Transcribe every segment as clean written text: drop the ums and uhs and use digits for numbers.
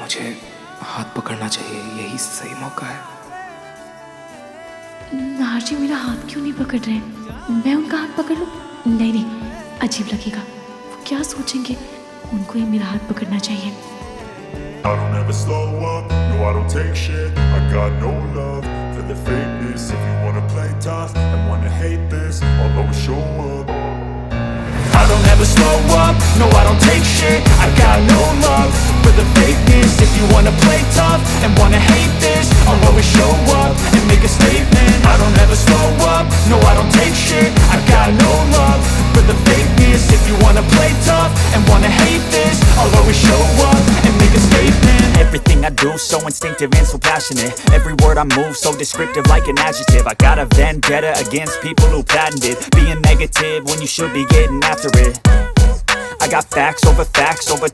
मुझे हाथ पकड़ना चाहिए, यही सही मौका है। नार जी मेरा हाथ क्यों नहीं पकड़ रहे? मैं उनका हाथ पकड़ लूं? नहीं नहीं, अजीब लगेगा। वो क्या सोचेंगे? उनको ही मेरा हाथ पकड़ना चाहिए। I don't ever slow up, no I don't take shit. I got no love for the fakeness. If you wanna play tough and wanna hate this, I'll always show up. I don't ever slow up, no I don't take shit. I got no love for the fakeness. If you wanna play tough and wanna hate this, I'll always show up and make a statement. I don't ever slow up, no I don't take shit. I got no love for the fakeness. If you wanna play tough and wanna hate this, I'll always show up and make a statement. Everything I do so instinctive and so passionate. Every word I move so descriptive like an adjective. I got a vendetta against people who patented being negative when you should be getting after it. I got facts over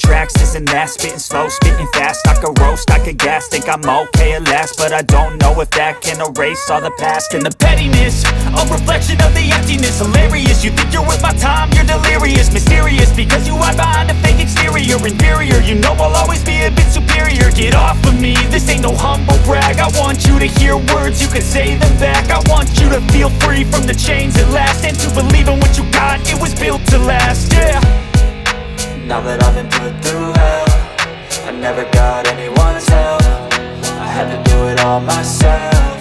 tracks, this and that. Spitting slow, spitting fast. I could roast, I could gas. Think I'm okay at last, but I don't know if that can erase all the past. And the pettiness, a reflection of the emptiness. Hilarious, you think you're worth my time, you're delirious. Mysterious, because you hide behind a fake exterior. Inferior, you know I'll always be a bit superior. Get off of me, this ain't no humble brag. I want you to hear words, you can say them back. I want you to feel free from the chains at last, and to believe in what you got, it was built to last, yeah. Now that I've been put through hell, I never got anyone's help. I had to do it all myself.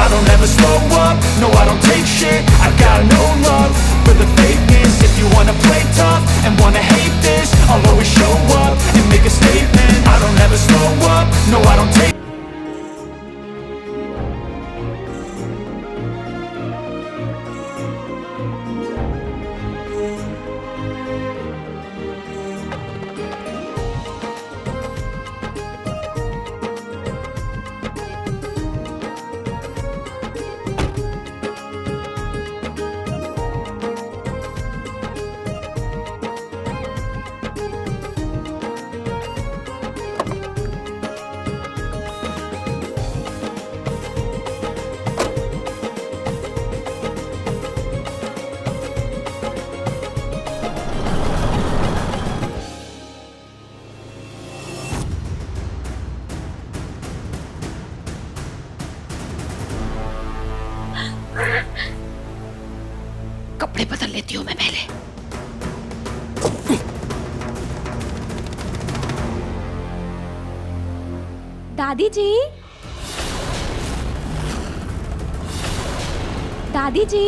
I don't ever slow up, no I don't take shit. I got no love for the fakeness. If you wanna play tough and wanna hate this, I'll always show up and make a statement. I don't ever slow up, no I don't take. कपड़े बदल लेती हूँ मैं पहले। दादी जी, दादी जी,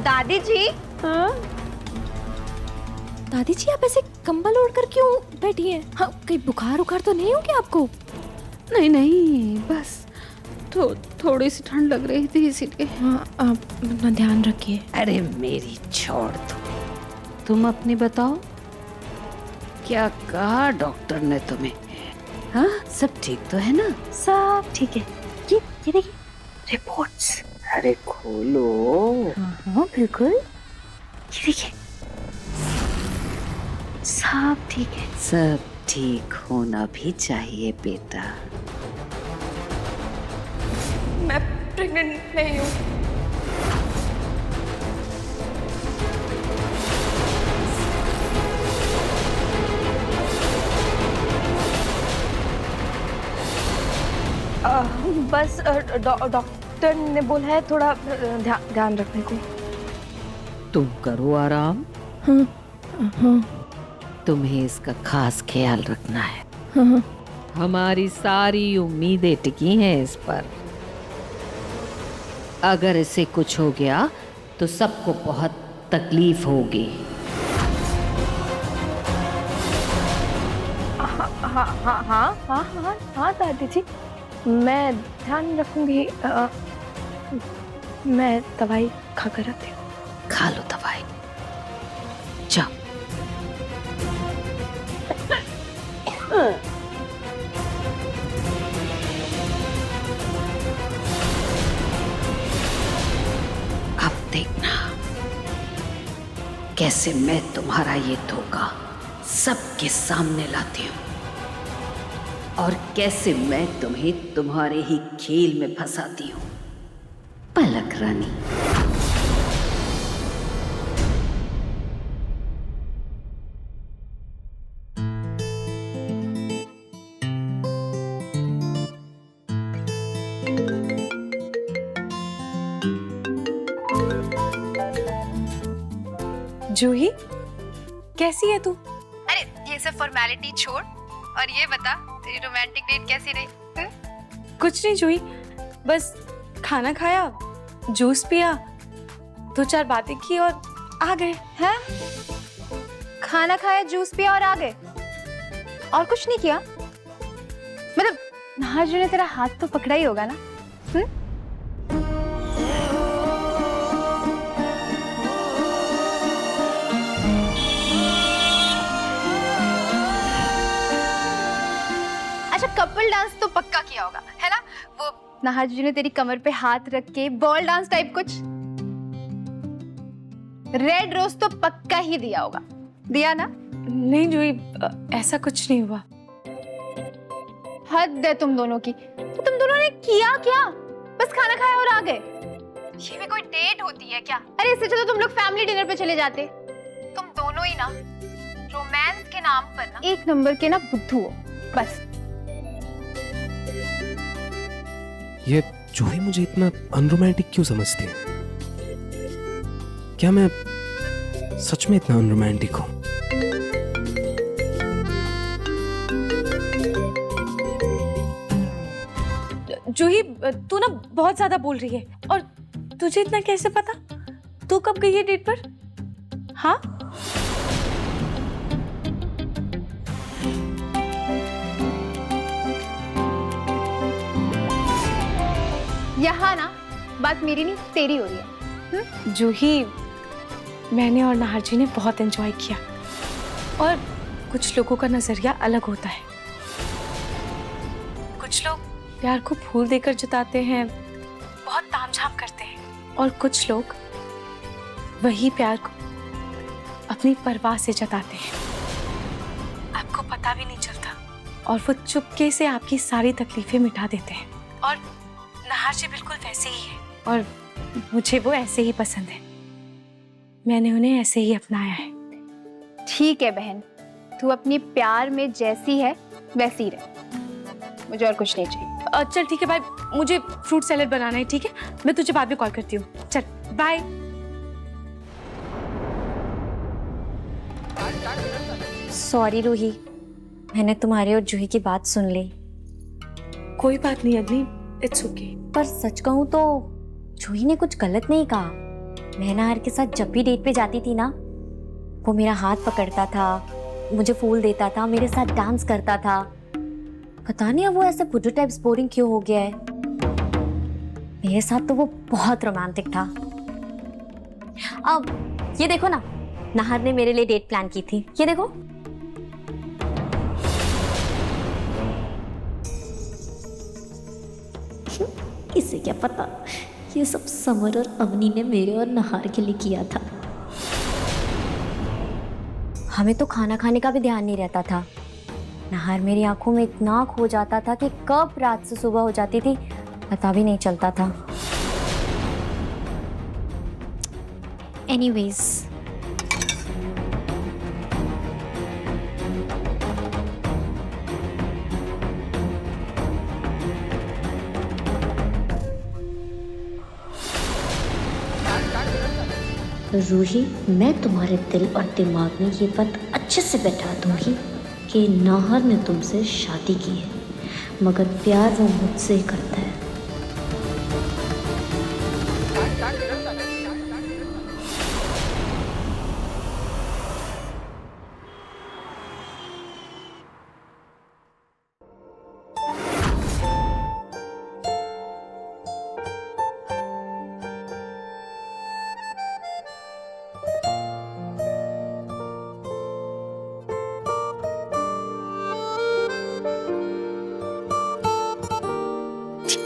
दादी जी। हाँ दादी जी, आप ऐसे कंबल ओढ़कर क्यों बैठी हैं? हाँ, कहीं बुखार उखार तो नहीं हो क्या आपको? नहीं नहीं, बस थोड़ी सी ठंड लग रही थी इसीलिए। हाँ, आप अपना ध्यान रखिए। अरे मेरी छोड़ दो, तुम अपनी बताओ, क्या कहा डॉक्टर ने तुम्हें? हाँ, सब ठीक तो है ना? सब ठीक है। ये देखिए रिपोर्ट्स। अरे खोलो। हाँ बिल्कुल, ये देखिए सब ठीक है। सब ठीक होना भी चाहिए बेटा। मैं प्रेग्नेंट नहीं हूँ। बस डॉक्टर ने बोला है थोड़ा ध्यान रखने को। तुम करो आराम। हाँ, तुम्हें इसका खास ख्याल रखना है। हाँ। हमारी सारी उम्मीदें टिकी हैं इस पर। अगर इसे कुछ हो गया तो सबको बहुत तकलीफ होगी। हाँ दादी जी, मैं ध्यान रखूंगी। मैं दवाई खाकर आती हूँ। खा लो दवाई, जाओ। अब देखना, कैसे मैं तुम्हारा ये धोखा सबके सामने लाती हूँ और कैसे मैं तुम्हें तुम्हारे ही खेल में फंसाती हूँ, पलक रानी। जूही, कैसी है तू? अरे ये सब फॉर्मेलिटी छोड़ और ये बता तेरी रोमांटिक डेट कैसी रही? कुछ नहीं जूही, बस खाना खाया, जूस पिया, 2-4 बातें की और आ गए। हैं? खाना खाया, जूस पिया और आ गए, और कुछ नहीं किया? मतलब नाजू ने तेरा हाथ तो पकड़ा ही होगा ना? अच्छा, कपल डांस तो पक्का किया होगा, है ना? वो नाहाजू ने तेरी कमर पे हाथ रख के बॉल डांस टाइप कुछ, रेड रोज तो पक्का ही दिया होगा, दिया ना? नहीं जूही, ऐसा कुछ नहीं हुआ। हद है तुम दोनों की। तो तुम दोनों ने किया क्या? बस खाना खाया और आ गए? ये भी कोई डेट होती है क्या? अरे इससे अच्छा तो तुम लोग फैमिली डिनर पे चले जाते। तुम दोनों ही ना रोमांस के नाम पर ना एक नंबर के ना बुद्धू हो, बस। ये जूही मुझे इतना अनरोमांटिक क्यों समझती है? क्या मैं सच में इतना अनरोमांटिक हूँ? जूही, तू ना बहुत ज्यादा बोल रही है, और तुझे इतना कैसे पता? तू कब गई है डेट पर? हाँ, यहाँ ना बात मेरी नहीं तेरी हो रही है। जूही, मैंने और नाहर जी ने बहुत एंजॉय किया, और कुछ लोगों का नजरिया अलग होता है। कुछ लोग प्यार को फूल देकर जताते हैं, बहुत तामझाम करते हैं, और कुछ लोग वही प्यार को अपनी परवाह से जताते हैं। आपको पता भी नहीं चलता, और वो चुपके से आपकी सारी तकलीफें मिटा देते हैं। और नाहर जी बिल्कुल वैसे ही है, और मुझे वो ऐसे ही पसंद है। मैंने उन्हें ऐसे ही अपनाया है। ठीक है बहन, तू अपनी प्यार में जैसी है वैसी ही रह, मुझे और कुछ नहीं चाहिए। चल ठीक है बाय, मुझे फ्रूट सैलेड बनाना है, ठीक है? मैं तुझे बाद में कॉल करती हूँ। चल बाय। सॉरी रूही, मैंने तुम्हारी और जूही की बात सुन ली। कोई बात नहीं अग्नि, इट्स ओके। पर सच कहूँ तो जूही ने कुछ गलत नहीं कहा। मैं नाहर के साथ जब भी डेट पे जाती थी ना, वो मेरा हाथ पकड़ता था, मुझे फूल देता था, मेरे साथ डांस करता था। पता नहीं अब वो ऐसे बुड्ढू टाइप्स बोरिंग क्यों हो गया है। मेरे साथ तो वो बहुत रोमांटिक था। अब ये देखो ना, नाहर ने मेरे लिए डेट प्लान की थी, ये देखो। इसे क्या पता, ये सब समर और अवनी ने मेरे और नाहर के लिए किया था। हमें तो खाना खाने का भी ध्यान नहीं रहता था। नाहर मेरी आंखों में इतना खो जाता था कि कब रात से सुबह हो जाती थी पता भी नहीं चलता था। एनीवेज, रूही, मैं तुम्हारे दिल और दिमाग में ये बात अच्छे से बैठा दूंगी कि नाहर ने तुमसे शादी की है, मगर प्यार वो मुझसे ही करता है।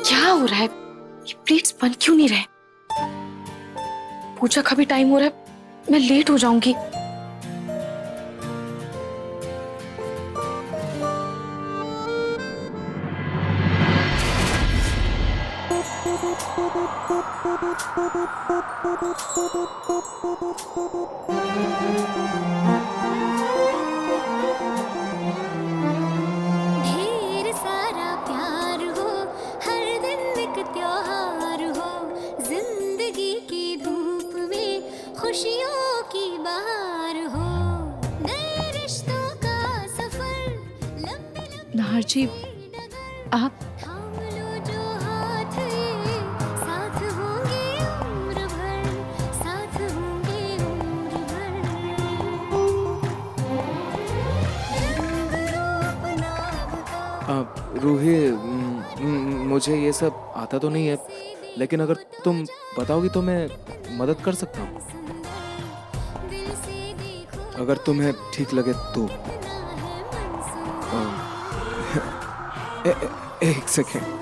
क्या हो रहा है? ये प्लेट्स बन क्यों नहीं रहे? पूजा का भी टाइम हो रहा है, मैं लेट हो जाऊंगी। ढेर सारा प्यार हो, हर दिन एक त्योहार हो, जिंदगी की धूप में खुशियों की बहार हो, नए रिश्तों का सफर, लंबे लंबे नाहर जी, आप थाम लो जो हाथ ये, साथ होंगे उम्र भर, साथ होंगे उम्र भर। रंग रूप नाम का रूही, मुझे ये सब आता तो नहीं है, लेकिन अगर तुम बताओगी तो मैं मदद कर सकता हूँ, दिल से देखो अगर तुम्हें ठीक लगे तो। ना है मंसूर। एक सेकेंड।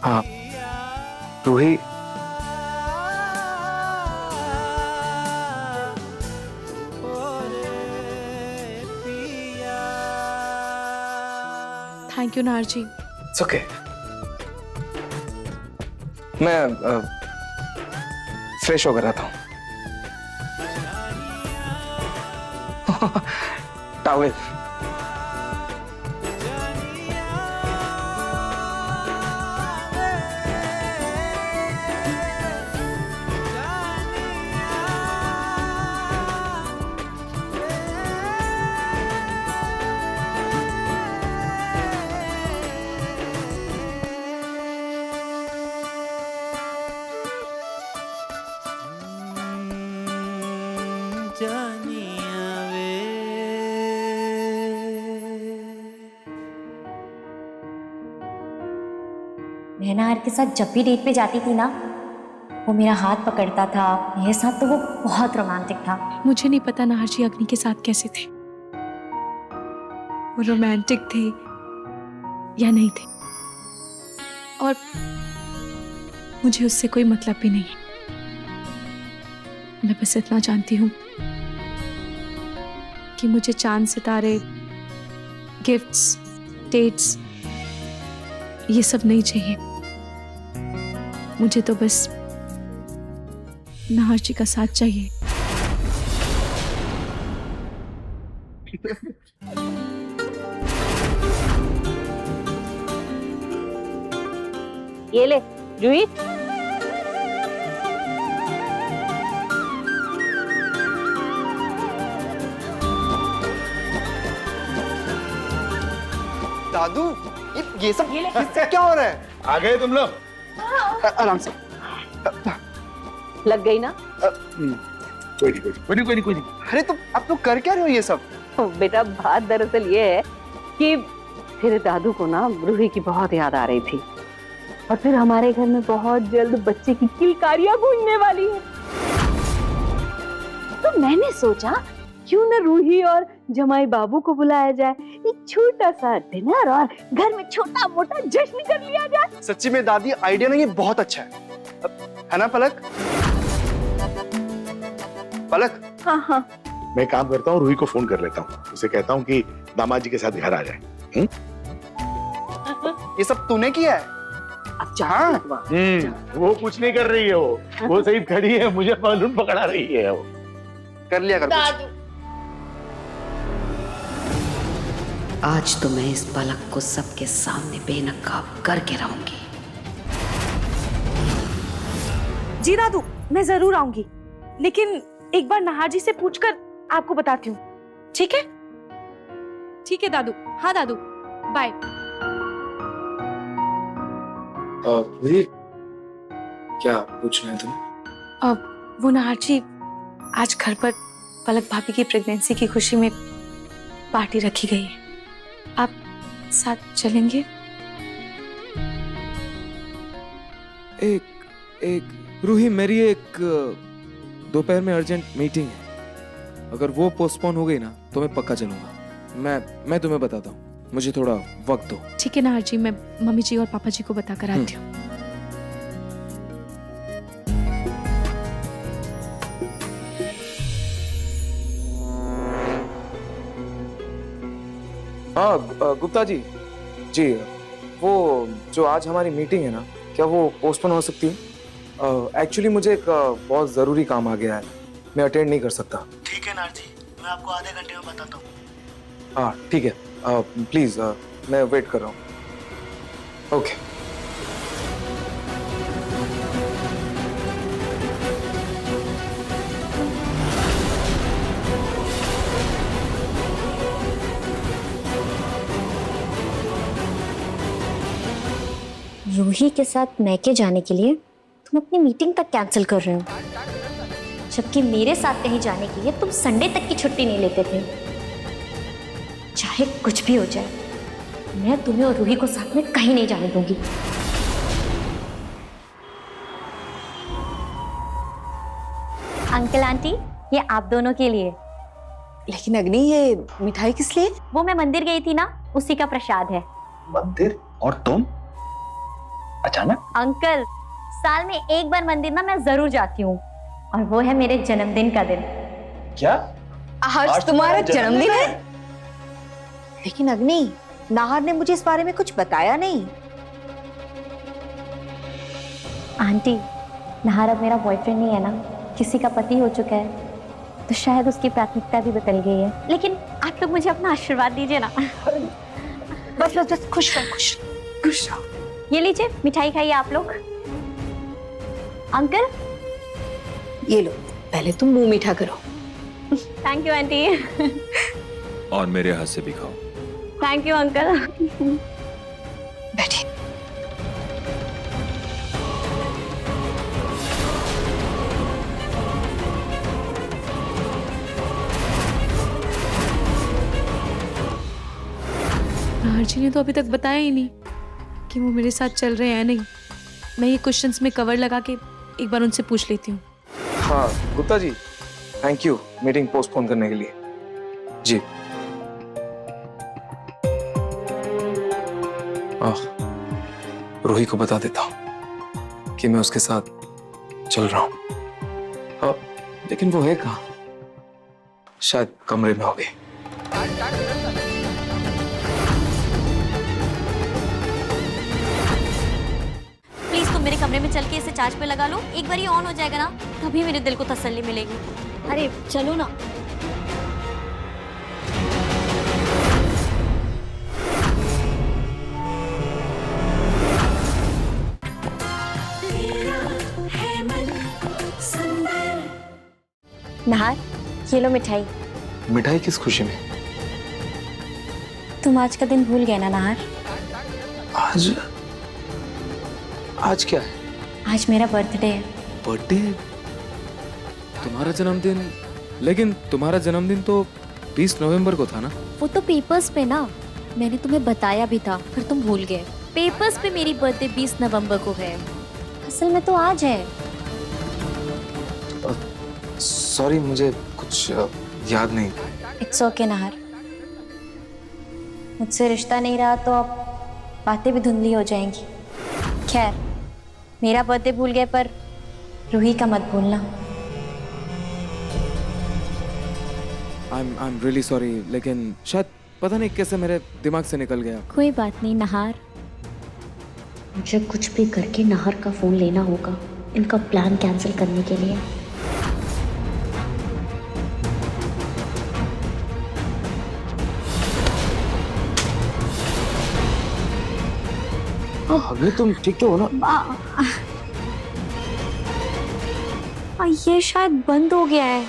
हाँ Roohi, thank you Nahar ji. It's okay. मैं फ्रेश होकर आता हूँ। टॉवेल। मैं नाहर के साथ जब भी डेट पे जाती थी ना, वो मेरा हाथ पकड़ता था, मेरे साथ तो वो बहुत रोमांटिक था। मुझे नहीं पता नाहर जी अग्नि के साथ कैसे थे, वो रोमांटिक थे या नहीं थे, और मुझे उससे कोई मतलब भी नहीं है। मैं बस इतना जानती हूँ कि मुझे चांद सितारे, गिफ्ट्स, डेट्स ये सब नहीं चाहिए। मुझे तो बस नाहर जी का साथ चाहिए। ये ले जूही, दादू, ये सब क्या हो रहा है? आ गए तुम लोग? आराम से। लग गई ना? कोई नहीं। अरे तुम आप लोग कर क्या रहे हो ये सब? बेटा बात दरअसल ये है कि तेरे दादू को ना रूही की बहुत याद आ रही थी और फिर हमारे घर में बहुत जल्द बच्चे की किलकारियां गूंजने वाली है। तो मैंने सोचा क्यों न रूही और जमाई बाबू को बुलाया जाए, एक छोटा सा डिनर और घर में छोटा मोटा जश्न कर लिया जाए। सच्ची में दादी, आइडिया ना ये बहुत अच्छा है ना पलक? पलक? हाँ। मैं काम करता हूँ, रूही को फोन कर लेता हूँ, उसे कहता हूँ कि दामाद जी के साथ घर आ जाए। ये सब तूने किया है? अब हाँ। वो कुछ नहीं कर रही है, वो सही खड़ी है, मुझे मालूम पकड़ा रही है वो। कर लिया कर कुछ। आज तो मैं इस पलक को सबके सामने बेनकाब करके रहूंगी। जी दादू, मैं जरूर आऊंगी, लेकिन एक बार नहार जी से पूछकर आपको बताती हूँ, ठीक है? ठीक है दादू। हाँ दादू, बाय। क्या पूछना है तुम्हें? वो नहार जी, आज घर पर पलक भाभी की प्रेगनेंसी की खुशी में पार्टी रखी गई है, आप साथ चलेंगे? एक रूही, मेरी एक दोपहर में अर्जेंट मीटिंग है, अगर वो पोस्टपोन हो गई ना तो मैं पक्का चलूंगा। मैं तुम्हें बताता हूँ, मुझे थोड़ा वक्त दो। ठीक है नहार जी, मैं मम्मी जी और पापा जी को बता कर आती हूँ। हाँ गुप्ता जी, वो जो आज हमारी मीटिंग है ना, क्या वो पोस्टपोन हो सकती है? एक्चुअली मुझे एक बहुत ज़रूरी काम आ गया है, मैं अटेंड नहीं कर सकता। ठीक है नार जी, मैं आपको आधे घंटे में बताता हूँ। हाँ ठीक है, प्लीज़ मैं वेट कर रहा हूँ। ओके। रूही के साथ मैके जाने के लिए तुम अपनी मीटिंग तक कैंसिल कर रहे हो, जबकि मेरे साथ कहीं जाने के लिए तुम संडे तक की छुट्टी नहीं लेते थे। चाहे कुछ भी हो जाए, मैं तुम्हें और रूही को साथ में कहीं नहीं जाने दूंगी। अंकल आंटी, ये आप दोनों के लिए। लेकिन अग्नि, ये मिठाई किस लिए? वो मैं मंदिर गई थी ना, उसी का प्रसाद है। मंदिर? और तुम अचानक? अंकल, साल में एक बार मंदिर ना मैं जरूर जाती हूँ, और वो है मेरे जन्मदिन का दिन। क्या? आज तुम्हारा जन्मदिन है? लेकिन अग्नि, नाहर ने मुझे इस बारे में कुछ बताया नहीं। आंटी, नाहर अब मेरा बॉयफ्रेंड नहीं है ना, किसी का पति हो चुका है, तो शायद उसकी प्राथमिकता भी बदल गई है। लेकिन आप लोग मुझे अपना आशीर्वाद दीजिए ना। बस बस बस, खुश रहो, खुश रहो, खुश रहो। ये लीजिए, मिठाई खाइए आप लोग। अंकल, ये लो, पहले तुम मुंह मीठा करो। Thank you aunty. और मेरे हाथ से भी खाओ। Thank you uncle. बैठिए। नाहर जी ने तो अभी तक बताया ही नहीं कि वो मेरे साथ चल रहे हैं नहीं। मैं ये क्वेश्चंस में कवर लगा के एक बार उनसे पूछ लेती हूँ। हाँ Gupta ji, thank you meeting postpone करने के लिए। जी रूही को बता देता हूँ कि मैं उसके साथ चल रहा हूँ। लेकिन वो है कहाँ? शायद कमरे में होगी। प्लीज तुम मेरे कमरे में चल के इसे चार्ज पे लगा लो, एक बार ये ऑन हो जाएगा ना, तभी मेरे दिल को तसल्ली मिलेगी। अरे चलो ना। नाहर, ये लो मिठाई। मिठाई किस खुशी में? तुम आज का दिन भूल गए ना नाहर? आज आज क्या है? आज मेरा बर्थडे है। बर्थडे? तुम्हारा जन्मदिन? लेकिन तुम्हारा जन्मदिन तो 20 नवंबर को था ना? वो तो पेपर्स पे ना, मैंने तुम्हें बताया भी था पर तुम भूल गए। पेपर्स पे मेरी बर्थडे 20 नवंबर को है, असल में तो आज है। सॉरी, मुझे कुछ याद नहीं। इट्स ओके नाहर, मुझसे रिश्ता नहीं रहा तो अब बातें भी धुंधली हो जाएंगी। खैर, मेरा बर्थडे भूल गए पर रूही का मत भूलना। I'm really sorry, लेकिन शायद पता नहीं कैसे मेरे दिमाग से निकल गया। कोई बात नहीं नाहर, मुझे कुछ भी करके नाहर का फोन लेना होगा इनका प्लान कैंसिल करने के लिए। अभी तुम ठीक तो हो ना? ये शायद बंद हो गया है।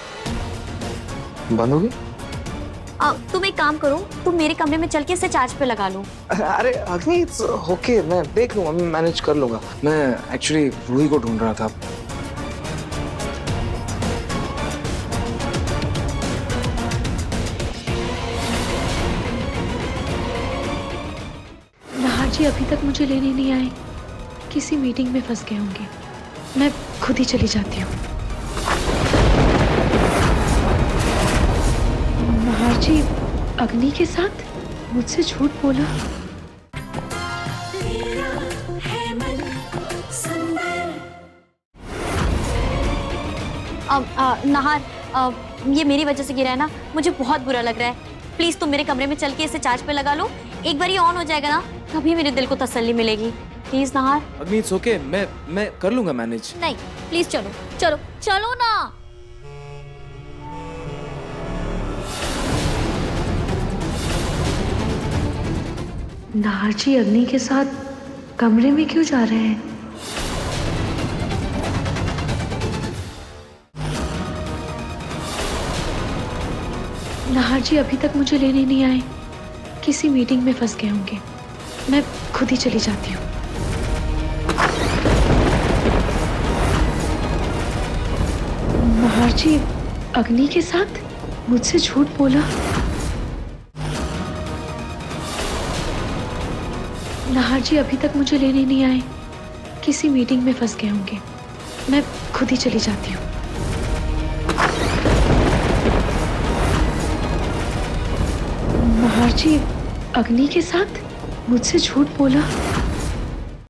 बंद हो गया? तुम एक काम करो, तुम मेरे कमरे में चल के इसे चार्ज पे लगा लो। अरे अग्नि, इट्स ओके, मैं देख लूंगा, मैं मैनेज कर लूंगा। मैं एक्चुअली रूही को ढूंढ रहा था। नाहर जी अभी तक मुझे लेने नहीं आए, किसी मीटिंग में फंस गए होंगे। मैं खुद ही चली जाती हूँ। नाहर जी अग्नि के साथ मुझसे झूठ बोला। नाहर, ये मेरी वजह से गिरा है ना, मुझे बहुत बुरा लग रहा है। प्लीज तुम मेरे कमरे में चल के इसे चार्ज पे लगा लो, एक बार ये ऑन हो जाएगा ना तभी मेरे दिल को तसल्ली मिलेगी। प्लीज नाहर। अग्नि, इट्स ओके, मैं कर लूंगा मैनेज। नहीं प्लीज चलो चलो चलो ना। नाहर जी अग्नि के साथ कमरे में क्यों जा रहे हैं? नाहर जी अभी तक मुझे लेने नहीं आए, किसी मीटिंग में फंस गए होंगे। मैं खुद ही चली जाती हूँ। नाहर जी अग्नि के साथ मुझसे झूठ बोला। नाहर जी अभी तक मुझे लेने नहीं आए, किसी मीटिंग में फंस गए होंगे। मैं खुद ही चली जाती हूँ। नाहर जी अग्नि के साथ मुझसे झूठ बोला।